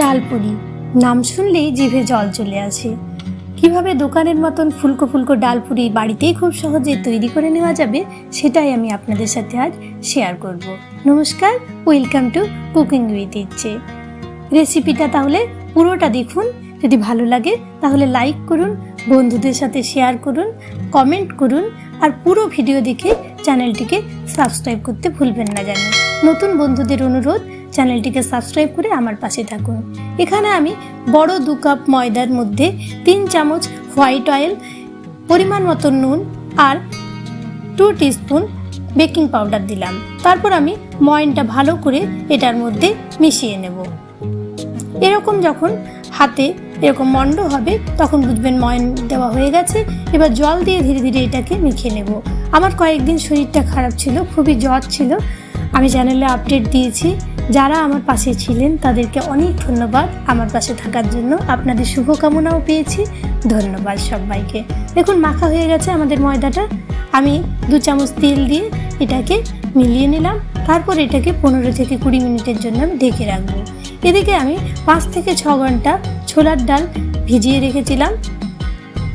ডালপুরি নাম শুনলেই জিভে জল চলে আসে। কিভাবে দোকানের মতন ফুলকো ফুলকো ডালপুরি বাড়িতেই খুব সহজে তৈরি করে নেওয়া যাবে সেটাই আমি আপনাদের সাথে আজ শেয়ার করব। নমস্কার, ওয়েলকাম টু কুকিং উইথ ইচ্ছে। রেসিপিটা তাহলে পুরোটা দেখুন। যদি ভালো লাগে তাহলে লাইক করুন, বন্ধুদের সাথে শেয়ার করুন, কমেন্ট করুন আর পুরো ভিডিও দেখে চ্যানেলটিকে সাবস্ক্রাইব করতে ভুলবেন না। জানি নতুন বন্ধুদের অনুরোধ, চ্যানেলটিকে সাবস্ক্রাইব করে আমার পাশে থাকুন। এখানে আমি বড় 2 কাপ ময়দার মধ্যে 3 চামচ হোয়াইট অয়েল, পরিমাণ মতো নুন আর 2 টিস্পুন বেকিং পাউডার দিলাম। তারপর আমি ময়নটা ভালো করে এটার মধ্যে মিশিয়ে নেব। এরকম যখন হাতে এরকম মন্ড হবে তখন বুঝবেন ময়ন দেওয়া হয়ে গেছে। এবার জল দিয়ে ধীরে ধীরে এটাকে মেখে নেব। আমার কয়েকদিন শরীরটা খারাপ ছিল, খুবই জ্বর ছিল। আমি চ্যানেলে আপডেট দিয়েছি। যারা আমার পাশে ছিলেন তাদেরকে অনেক ধন্যবাদ আমার পাশে থাকার জন্য। আপনাদের শুভকামনাও পেয়েছি, ধন্যবাদ সবাইকে। দেখুন মাখা হয়ে গেছে আমাদের ময়দাটা। আমি 2 চামচ তেল দিয়ে এটাকে মিলিয়ে নিলাম। তারপর এটাকে 15 থেকে 20 মিনিটের জন্য আমি ঢেকে রাখবো। এদিকে আমি 5 থেকে 6 ঘন্টা ছোলার ডাল ভিজিয়ে রেখেছিলাম।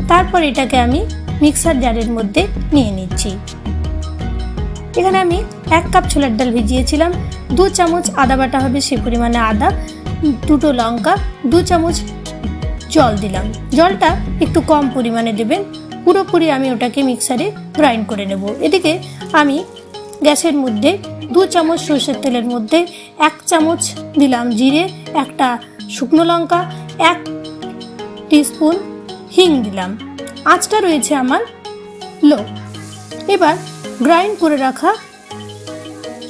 তারপর এটাকে আমি মিক্সার জারের মধ্যে নিয়ে নিচ্ছি। এখানে আমি 1 কাপ ছোলার ডাল ভিজিয়েছিলাম। 2 চামচ আদা বাটা হবে, সে পরিমাণে আদা, 2টো লঙ্কা, 2 চামচ জল দিলাম। জলটা একটু কম পরিমাণে দেবেন। পুরোপুরি আমি ওটাকে মিক্সারে গ্রাইন্ড করে নেব। এদিকে আমি গ্যাসের মধ্যে 2 চামচ সরষের তেলের মধ্যে 1 চামচ দিলাম জিরে, 1টা শুকনো লঙ্কা, 1 টিস্পুন হিং দিলাম। আঁচটা রয়েছে আমার লো। এবার গ্রাইন্ড করে রাখা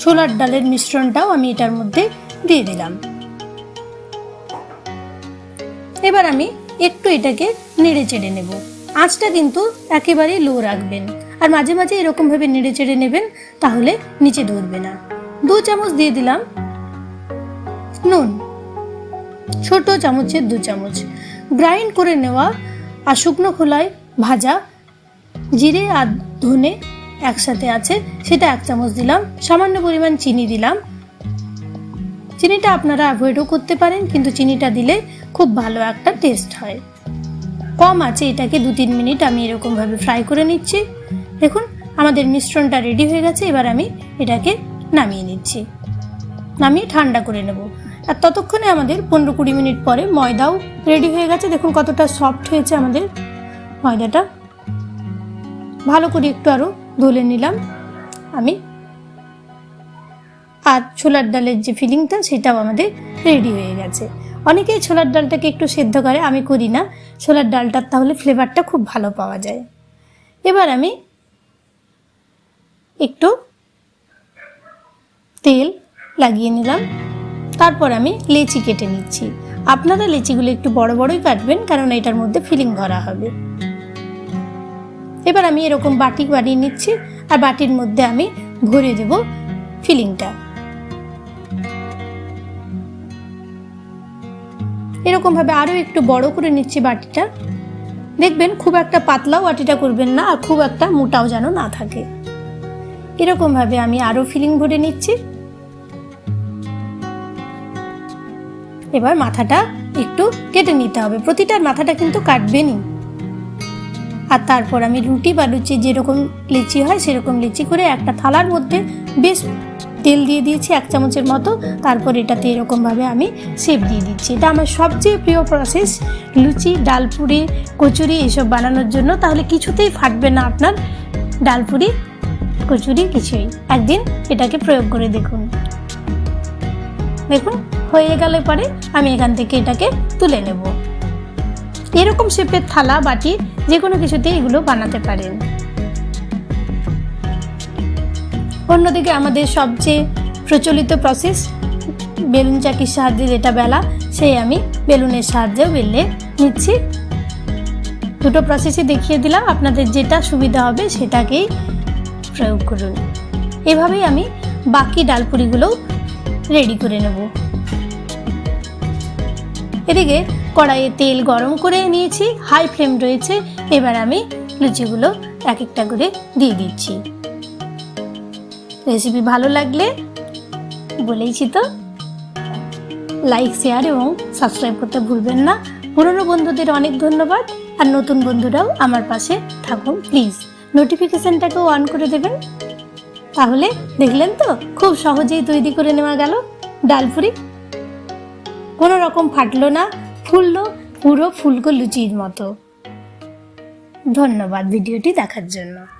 ছোলার ডালের মিশ্রণটাও আমি এটার মধ্যে দিয়ে দিলাম। এবার আমি একটু এটাকে নেড়ে চেড়ে নেব। আঁচটা কিন্তু একেবারেই লো রাখবেন আর মাঝে মাঝে এরকমভাবে নেড়ে চেড়ে নেবেন, তাহলে নিচে ধরবে না। 2 চামচ দিয়ে দিলাম নুন, ছোট চামচের 2 চামচ। গ্রাইন্ড করে নেওয়া আর শুকনো খোলায় ভাজা জিরে আর ধনে একসাথে আছে, সেটা 1 চামচ দিলাম। সামান্য পরিমাণ চিনি দিলাম। চিনিটা আপনারা অ্যাভয়েডও করতে পারেন, কিন্তু চিনিটা দিলে খুব ভালো একটা টেস্ট হয়। কম আছে এটাকে 2-3 মিনিট আমি এরকমভাবে ফ্রাই করে নিচ্ছি। দেখুন আমাদের মিশ্রণটা রেডি হয়ে গেছে। এবার আমি এটাকে নামিয়ে নিচ্ছি, নামিয়ে ঠান্ডা করে নেব। আর ততক্ষণে আমাদের 15-20 মিনিট পরে ময়দাও রেডি হয়ে গেছে। দেখুন কতটা সফট হয়েছে আমাদের ময়দাটা। ভালো করে একটু আরও ধুলে নিলাম আমি। আর ছোলার ডালের যে ফিলিংটা সেটাও আমাদের রেডি হয়ে গেছে। অনেকেই ছোলার ডালটাকে একটু সেদ্ধ করে, আমি করি না। ছোলার ডালটার তাহলে ফ্লেভারটা খুব ভালো পাওয়া যায়। এবার আমি একটু তেল লাগিয়ে নিলাম। তারপর আমি লেচি কেটে নিচ্ছি। আপনারা লেচিগুলো একটু বড় বড়ই কাটবেন, কারণ এটার মধ্যে ফিলিং ভরা হবে। এবার আমি এরকম বাটি বানিয়ে নিচ্ছি আর বাটির মধ্যে আমি ভরে দেব ফিলিংটা। এরকম ভাবে আরো একটু বড় করে নিচ্ছি বাটিটা। দেখবেন খুব একটা পাতলাও বাটিটা করবেন না আর খুব একটা মোটাও যেন না থাকে। এরকম ভাবে আমি আরো ফিলিং ভরে নিচ্ছি। এবার মাথাটা একটু কেটে নিতে হবে। প্রতিটার মাথাটা কিন্তু কাটবেনই। আর তারপর আমি রুটি বা লুচি যেরকম লিচি হয় সেরকম লিচি করে একটা থালার মধ্যে বেশ তেল দিয়ে দিয়েছি 1 চামচের মতো। তারপর এটাতে এরকমভাবে আমি শেপ দিয়ে দিচ্ছি। এটা আমার সবচেয়ে প্রিয় প্রসেস লুচি, ডালপুরি, কচুরি এসব বানানোর জন্য। তাহলে কিছুতেই ফাটবে না আপনার ডালপুরি, কচুরি, কিছুই। একদিন এটাকে প্রয়োগ করে দেখুন। দেখুন হয়ে গেলে পরে আমি এখান থেকে এটাকে তুলে নেব। এরকম শেপের থালা, বাটি যে কোনো কিছুতে এগুলো বানাতে পারেন। অন্যদিকে আমাদের সবচেয়ে প্রচলিত প্রসেস বেলুন চাকির সাহায্যে যেটা বেলা, সেই আমি বেলুনের সাহায্যেও বেলে নিচ্ছি। দুটো প্রসেসই দেখিয়ে দিলাম, আপনাদের যেটা সুবিধা হবে সেটাকেই প্রয়োগ করুন। এভাবেই আমি বাকি ডালপুরিগুলোও রেডি করে নেব। এদিকে কড়াইয়ে তেল গরম করে নিয়েছি, হাই ফ্লেম রয়েছে। এবার আমি লুচিগুলো এক একটা করে দিয়ে দিচ্ছি। রেসিপি ভালো লাগলে বলেইছি তো লাইক, শেয়ার এবং সাবস্ক্রাইব করতে ভুলবেন না। পুরনো বন্ধুদের অনেক ধন্যবাদ, আর নতুন বন্ধুরাও আমার পাশে থাকুন প্লিজ। নোটিফিকেশনটাকেও অন করে দেবেন। তাহলে দেখলেন তো, খুব সহজেই তৈরি করে নেওয়া গেল ডালপুরি। কোনো রকম ফাটলো না, ফুললো পুরো ফুলকো লুচির মতো। ধন্যবাদ ভিডিওটি দেখার জন্য।